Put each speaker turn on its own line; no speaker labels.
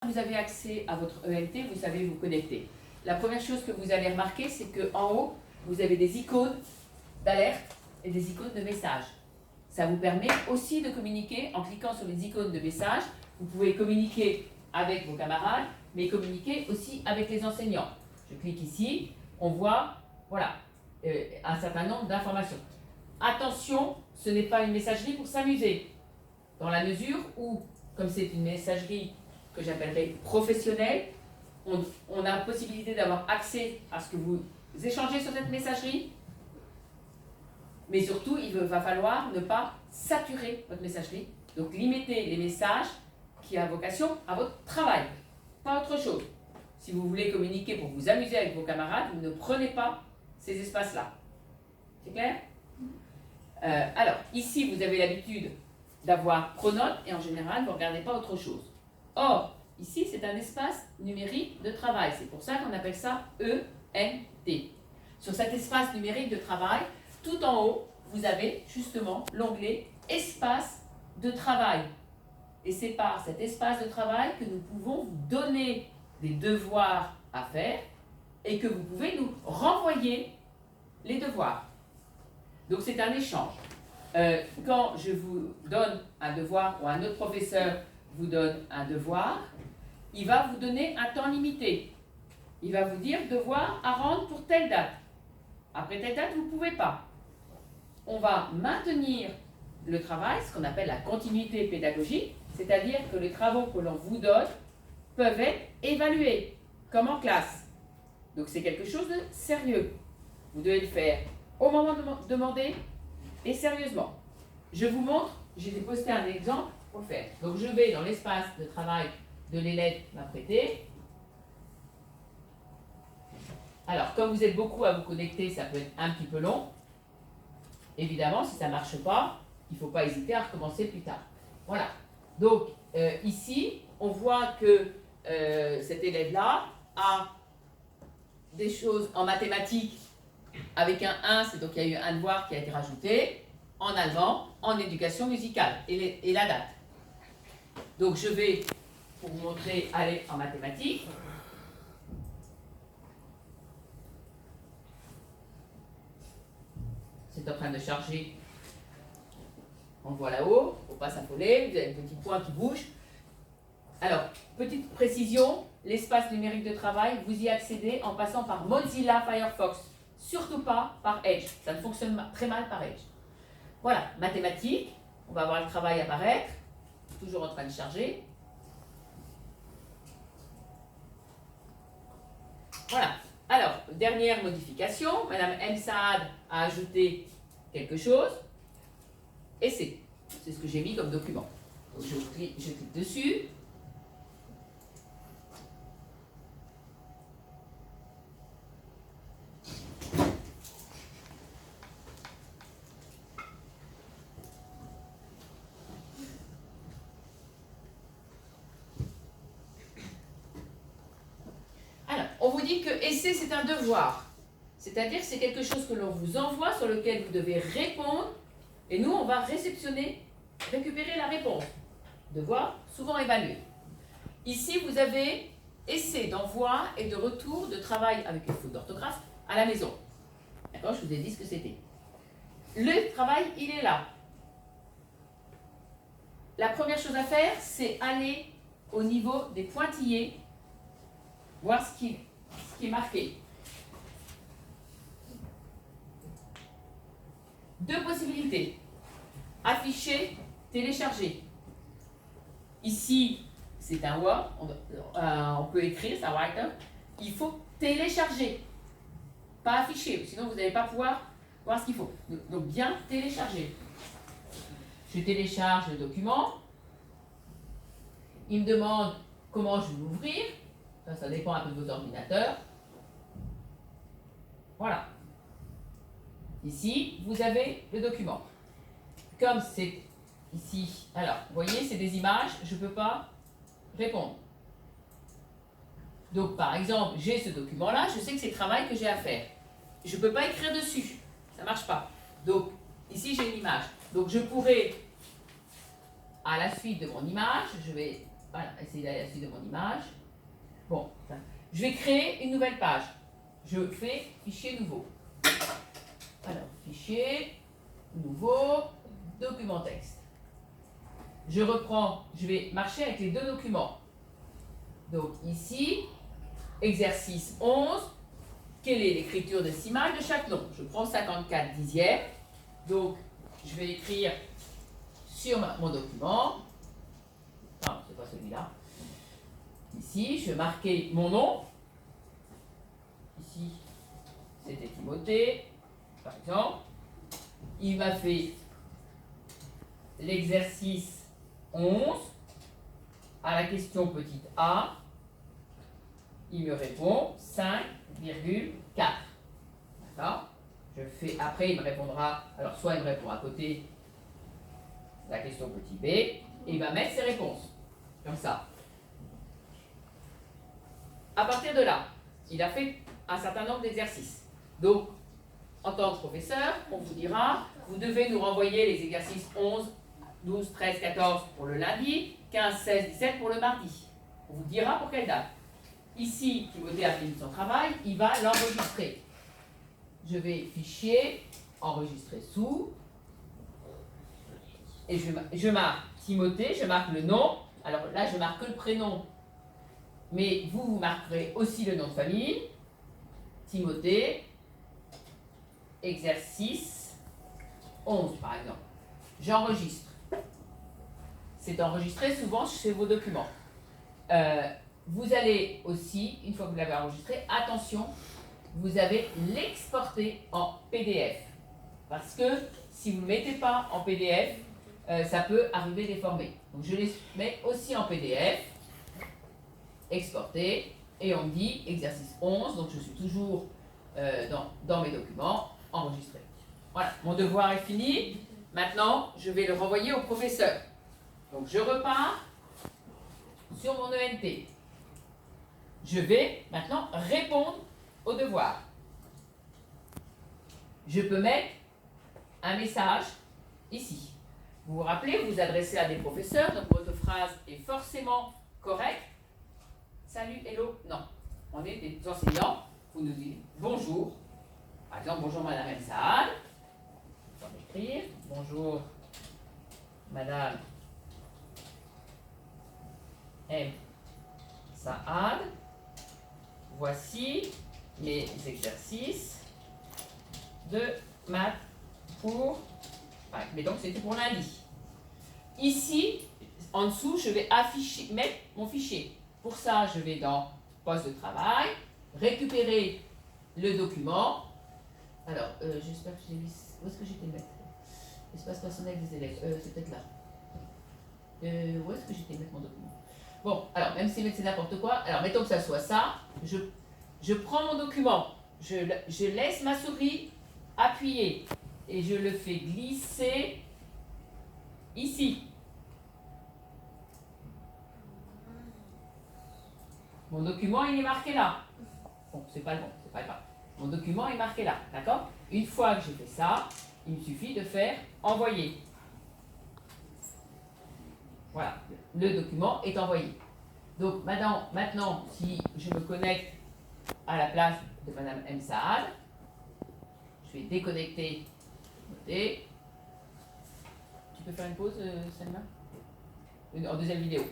Vous avez accès à votre ENT, vous savez vous connecter. La première chose que vous allez remarquer, c'est qu'en haut, vous avez des icônes d'alerte et des icônes de message. Ça vous permet aussi de communiquer en cliquant sur les icônes de message. Vous pouvez communiquer avec vos camarades, mais communiquer aussi avec les enseignants. Je clique ici, on voit, voilà, un certain nombre d'informations. Attention, ce n'est pas une messagerie pour s'amuser, dans la mesure où, comme c'est une messagerie que j'appellerais professionnelle, on a la possibilité d'avoir accès à ce que vous échangez sur cette messagerie, mais surtout, il va falloir ne pas saturer votre messagerie, donc limiter les messages qui ont vocation à votre travail, pas autre chose. Si vous voulez communiquer pour vous amuser avec vos camarades, vous ne prenez pas ces espaces-là. C'est clair ? Alors, ici, vous avez l'habitude d'avoir Pronote et en général, vous ne regardez pas autre chose. Or, ici, c'est un espace numérique de travail. C'est pour ça qu'on appelle ça ENT. Sur cet espace numérique de travail, tout en haut, vous avez justement l'onglet Espace de travail. Et c'est par cet espace de travail que nous pouvons vous donner des devoirs à faire et que vous pouvez nous renvoyer les devoirs. Donc c'est un échange. Quand je vous donne un devoir ou un autre professeur vous donne un devoir, il va vous donner un temps limité. Il va vous dire devoir à rendre pour telle date. Après telle date, vous ne pouvez pas. On va maintenir le travail, ce qu'on appelle la continuité pédagogique, c'est-à-dire que les travaux que l'on vous donne peuvent être évalués, comme en classe. Donc c'est quelque chose de sérieux. Vous devez le faire au moment demandé et sérieusement. Je vous montre, j'ai posté un exemple pour le faire. Donc je vais dans l'espace de travail de l'élève m'a prêté. Alors, comme vous êtes beaucoup à vous connecter, ça peut être un petit peu long. Évidemment, si ça ne marche pas, il ne faut pas hésiter à recommencer plus tard. Voilà. Donc, ici, on voit que cet élève-là a des choses en mathématiques avec un 1, c'est donc il y a eu un devoir qui a été rajouté, en allemand, en éducation musicale, et la date. Donc, je vais, pour vous montrer, aller en mathématiques. C'est en train de charger. On le voit là-haut, il ne faut pas s'affoler, vous avez un petit point qui bouge. Alors, petite précision, l'espace numérique de travail, vous y accédez en passant par Mozilla Firefox, surtout pas par Edge. Ça ne fonctionne très mal par Edge. Voilà, mathématiques, on va voir le travail apparaître, toujours en train de charger. Voilà. Alors, dernière modification, Madame M. Saad a ajouté quelque chose, et c'est ce que j'ai mis comme document. Donc, je clique dessus. Alors, on vous dit que essai, c'est un devoir. C'est-à-dire que c'est quelque chose que l'on vous envoie, sur lequel vous devez répondre, et nous, on va réceptionner, récupérer la réponse. Devoir, souvent évalué. Ici, vous avez essai d'envoi et de retour de travail avec une faute d'orthographe à la maison. D'accord, je vous ai dit ce que c'était. Le travail, il est là. La première chose à faire, c'est aller au niveau des pointillés, voir ce qui est marqué. Deux possibilités. Afficher, télécharger. Ici, c'est un Word, on peut écrire, c'est un writer. Il faut télécharger, pas afficher, sinon vous n'allez pas pouvoir voir ce qu'il faut. Donc bien télécharger. Je télécharge le document. Il me demande comment je vais l'ouvrir. Ça dépend un peu de vos ordinateurs. Voilà. Ici, vous avez le document. Comme c'est ici, alors, vous voyez, c'est des images, je ne peux pas répondre. Donc, par exemple, j'ai ce document-là, je sais que c'est le travail que j'ai à faire. Je ne peux pas écrire dessus, ça ne marche pas. Donc, ici, j'ai une image. Donc, je pourrais, à la suite de mon image, je vais Voilà, essayez d'aller à la suite de mon image. Bon, je vais créer une nouvelle page. Je fais fichier nouveau. Alors, fichier, nouveau, document texte. Je reprends, je vais marcher avec les deux documents. Donc ici, exercice 11, quelle est l'écriture décimale de chaque nom? Je prends 54 dixièmes. Donc, je vais écrire sur mon document. Non, c'est pas celui-là. Ici, je vais marquer mon nom. Ici, c'était Timothée, par exemple. Il m'a fait l'exercice 11 à la question petite a. Il me répond 5,4. D'accord? Je fais, après, il me répondra, alors soit il me répond à côté de la question petit b, et il va mettre ses réponses, comme ça. À partir de là, il a fait un certain nombre d'exercices. Donc, en tant que professeur, on vous dira, vous devez nous renvoyer les exercices 11, 12, 13, 14 pour le lundi, 15, 16, 17 pour le mardi. On vous dira pour quelle date. Ici, Timothée a fini son travail, il va l'enregistrer. Je vais fichier, enregistrer sous, et je marque Timothée, je marque le nom. Alors là, je marque que le prénom, mais vous marquerez aussi le nom de famille. Timothée, exercice 11 par exemple. J'enregistre. C'est enregistré souvent chez vos documents. Vous allez aussi, une fois que vous l'avez enregistré, attention, vous avez l'exporter en PDF. Parce que si vous ne le mettez pas en PDF, ça peut arriver déformé. Donc je les mets aussi en PDF, exporter, et on me dit exercice 11, donc je suis toujours dans mes documents, enregistré. Voilà, mon devoir est fini. Maintenant, je vais le renvoyer au professeur. Donc je repars sur mon ENT. Je vais maintenant répondre au devoir. Je peux mettre un message ici. Vous vous rappelez, vous vous adressez à des professeurs, donc votre phrase est forcément correcte. Salut, hello, non. On est des enseignants, vous nous dites bonjour. Par exemple, bonjour Madame El Saad. On va écrire bonjour Madame M. Saad. Voici mes exercices de maths pour... mais donc c'était pour lundi. Ici, en dessous, je vais mettre mon fichier. Pour ça, je vais dans poste de travail, récupérer le document. Alors, j'espère que j'ai mis... Où est-ce que j'étais mettre? Espace personnel des élèves. C'est peut-être là. Où est-ce que j'étais mettre mon document? Bon, alors, même si c'est n'importe quoi, alors mettons que ça soit ça, je prends mon document, je laisse ma souris appuyée et je le fais glisser ici. Mon document, il est marqué là. Bon, c'est pas le bon, c'est pas grave. Mon document est marqué là, d'accord? Une fois que j'ai fait ça, il me suffit de faire envoyer. Voilà, le document est envoyé. Donc maintenant, si je me connecte à la place de Madame M. Saad, je vais déconnecter. Tu peux faire une pause, Selma? En deuxième vidéo.